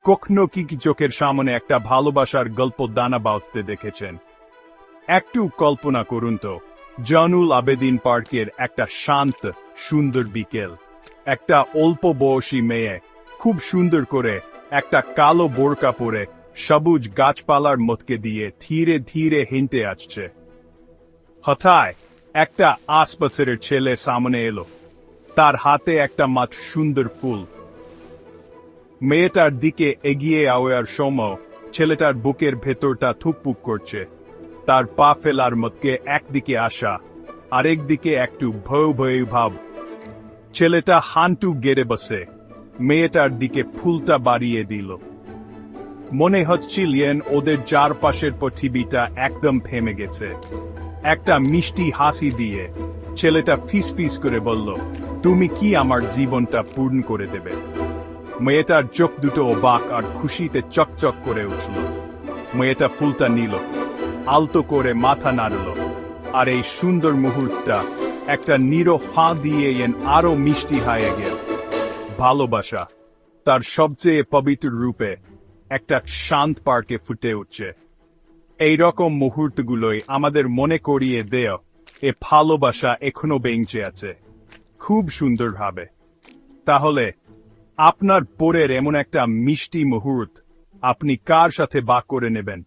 কখনো কি চোখের সামনে একটা ভালোবাসার গল্প দানা বাঁধতে দেখেছেন? একটু কল্পনা করুন তো, জয়নুল আবেদিন পার্কের একটা শান্ত সুন্দর বিকেল। একটা অল্প বয়সী মেয়ে খুব সুন্দর করে একটা কালো বোরকা পরে সবুজ গাছপালার মধ্যে দিয়ে ধীরে ধীরে হেঁটে আসছে। হঠাৎ একটা ৮ বছরের ছেলে সামনে এলো, তার হাতে একটা মাত্র সুন্দর ফুল। মেয়েটার দিকে এগিয়ে যাওয়ার সময় ছেলেটার বুকের ভেতরটা থুকপুক করছে। তার পা ফেলার মধ্যে একদিকে আশা, আরেকদিকে একটু ভয় ভয় ভাব। ছেলেটা হাঁটু গেড়ে বসে মেয়েটার দিকে ফুলটা বাড়িয়ে দিল। মনে হচ্ছিল ওদের চারপাশের পৃথিবীটা একদম থেমে গেছে। একটা মিষ্টি হাসি দিয়ে ছেলেটা ফিস ফিস করে বলল, তুমি কি আমার জীবনটা পূর্ণ করে দেবে? মেয়েটার চোখ দুটো অবাক আর খুশিতে চকচক করে উঠল। মেয়েটা ফুলটা নিল, আলতো করে মাথা নাড়ল, আর এই সুন্দর মুহূর্তটা একটা নীরব হাঁ দিয়ে আরো মিষ্টি হয়ে গেল। ভালোবাসা তার সবচেয়ে পবিত্র রূপে একটা শান্ত পার্কে ফুটে উঠছে। এই রকম মুহূর্তগুলোই আমাদের মনে করিয়ে দেয় এ ভালোবাসা এখনো বেঁচে আছে, খুব সুন্দরভাবে। তাহলে আপনার পরের এমন একটা মিষ্টি মুহূর্ত আপনি কার সাথে ভাগ করে নেবেন?